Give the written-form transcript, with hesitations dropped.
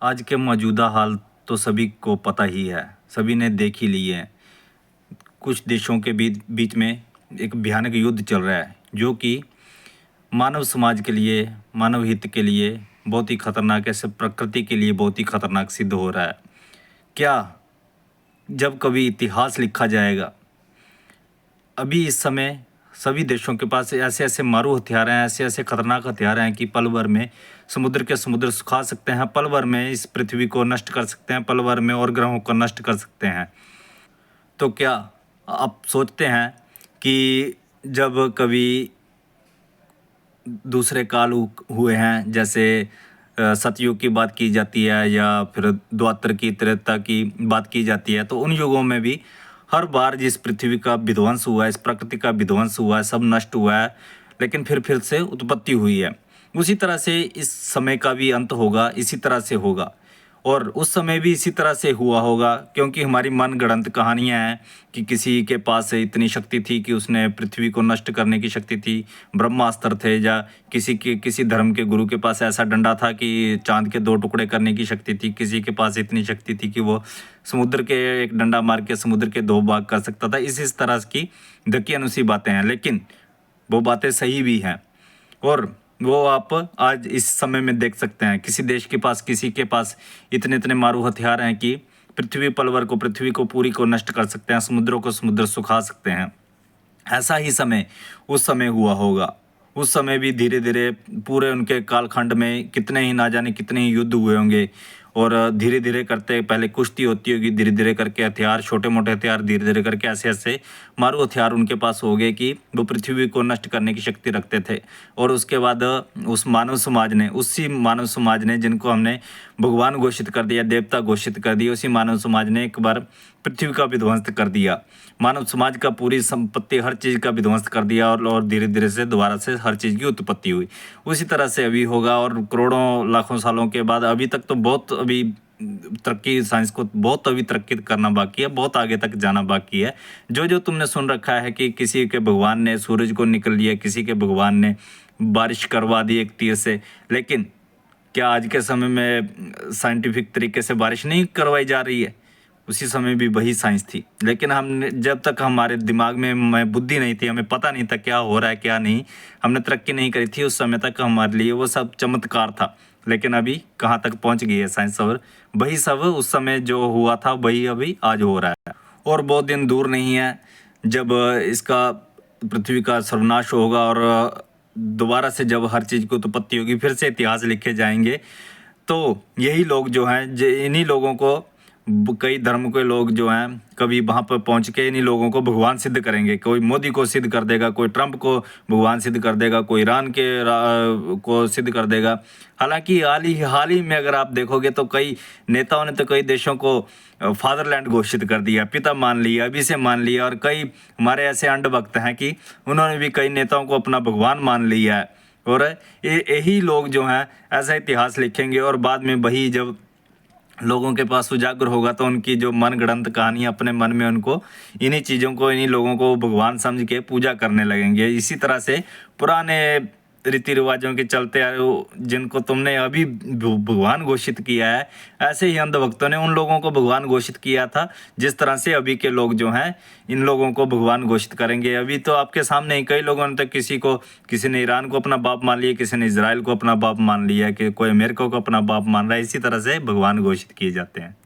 आज के मौजूदा हाल तो सभी को पता ही है, सभी ने देख ही लिए है। कुछ देशों के बीच बीच में एक भयानक युद्ध चल रहा है, जो कि मानव समाज के लिए, मानव हित के लिए बहुत ही खतरनाक, ऐसे प्रकृति के लिए बहुत ही खतरनाक सिद्ध हो रहा है। क्या जब कभी इतिहास लिखा जाएगा, अभी इस समय सभी देशों के पास ऐसे ऐसे मारू हथियार हैं, ऐसे ऐसे खतरनाक हथियार हैं कि पल भर में समुद्र के समुद्र सुखा सकते हैं, पल भर में इस पृथ्वी को नष्ट कर सकते हैं, पल भर में और ग्रहों को नष्ट कर सकते हैं। तो क्या आप सोचते हैं कि जब कभी दूसरे काल हुए हैं, जैसे सतयुग की बात की जाती है या फिर द्वापर की, त्रेता की बात की जाती है, तो उन युगों में भी हर बार जिस पृथ्वी का विध्वंस हुआ है, इस प्रकृति का विध्वंस हुआ है, सब नष्ट हुआ है, लेकिन फिर से उत्पत्ति हुई है। उसी तरह से इस समय का भी अंत होगा, इसी तरह से होगा और उस समय भी इसी तरह से हुआ होगा, क्योंकि हमारी मनगढ़ंत कहानियां हैं कि किसी के पास इतनी शक्ति थी कि उसने पृथ्वी को नष्ट करने की शक्ति थी, ब्रह्मास्त्र थे, या किसी धर्म के गुरु के पास ऐसा डंडा था कि चांद के 2 टुकड़े करने की शक्ति थी, किसी के पास इतनी शक्ति थी कि वो समुद्र के एक डंडा मार के समुद्र के 2 भाग कर सकता था। इस तरह की दकियानुसी बातें हैं, लेकिन वो बातें सही भी हैं और वो आप आज इस समय में देख सकते हैं। किसी देश के पास, किसी के पास इतने इतने मारू हथियार हैं कि पृथ्वी को पूरी को नष्ट कर सकते हैं, समुद्रों को समुद्र सुखा सकते हैं। ऐसा ही समय उस समय हुआ होगा। उस समय भी धीरे धीरे पूरे उनके कालखंड में कितने ही, ना जाने कितने ही युद्ध हुए होंगे और धीरे धीरे करते पहले कुश्ती होती होगी, धीरे धीरे करके हथियार, छोटे मोटे हथियार, धीरे धीरे करके ऐसे ऐसे मारू हथियार उनके पास हो गए कि वो पृथ्वी को नष्ट करने की शक्ति रखते थे। और उसके बाद उस मानव समाज ने जिनको हमने भगवान घोषित कर दिया, देवता घोषित कर दिया, उसी मानव समाज ने एक बार पृथ्वी का विध्वंस कर दिया। मानव समाज का पूरी संपत्ति, हर चीज़ का विध्वंस कर दिया और धीरे धीरे से दोबारा से हर चीज़ की उत्पत्ति हुई। उसी तरह से अभी होगा और करोड़ों लाखों सालों के बाद। अभी तक तो बहुत अभी तरक्की, साइंस को बहुत अभी तरक्की करना बाकी है, बहुत आगे तक जाना बाकी है। जो तुमने सुन रखा है कि किसी के भगवान ने सूरज को निकल लिया, किसी के भगवान ने बारिश करवा दी एक तीर से, लेकिन क्या आज के समय में साइंटिफिक तरीके से बारिश नहीं करवाई जा रही है? उसी समय भी वही साइंस थी, लेकिन हमने, जब तक हमारे दिमाग में बुद्धि नहीं थी, हमें पता नहीं था क्या हो रहा है क्या नहीं, हमने तरक्की नहीं करी थी, उस समय तक हमारे लिए वो सब चमत्कार था। लेकिन अभी कहाँ तक पहुँच गई है साइंस, और वही सब उस समय जो हुआ था वही अभी आज हो रहा है। और बहुत दिन दूर नहीं है जब इसका पृथ्वी का सर्वनाश होगा और दोबारा से जब हर चीज़ की उत्पत्ति होगी, फिर से इतिहास लिखे जाएंगे। तो यही लोग जो हैं, इन्हीं लोगों को, कई धर्म के लोग जो हैं, कभी वहाँ पर पहुँच के इन्हीं लोगों को भगवान सिद्ध करेंगे। कोई मोदी को सिद्ध कर देगा, कोई ट्रंप को भगवान सिद्ध कर देगा, कोई ईरान के को सिद्ध कर देगा। हालांकि हाल ही में अगर आप देखोगे तो कई नेताओं ने तो कई देशों को फादरलैंड घोषित कर दिया, पिता मान लिया, अभी से मान लिया। और कई हमारे ऐसे अंधभक्त हैं कि उन्होंने भी कई नेताओं को अपना भगवान मान लिया है। और यही लोग जो हैं ऐसा इतिहास लिखेंगे और बाद में वही जब लोगों के पास उजागर होगा तो उनकी जो मनगढ़ंत कहानी अपने मन में, उनको इन्हीं चीज़ों को, इन्हीं लोगों को भगवान समझ के पूजा करने लगेंगे। इसी तरह से पुराने रीति रिवाजों के चलते आए जिनको तुमने अभी भगवान घोषित किया है, ऐसे ही अंधभक्तों ने उन लोगों को भगवान घोषित किया था, जिस तरह से अभी के लोग जो हैं इन लोगों को भगवान घोषित करेंगे। अभी तो आपके सामने ही कई लोगों ने तो किसी ने ईरान को अपना बाप मान लिया, किसी ने इसराइल को अपना बाप मान लिया, कि कोई अमेरिका को अपना बाप मान रहा है। इसी तरह से भगवान घोषित किए जाते हैं।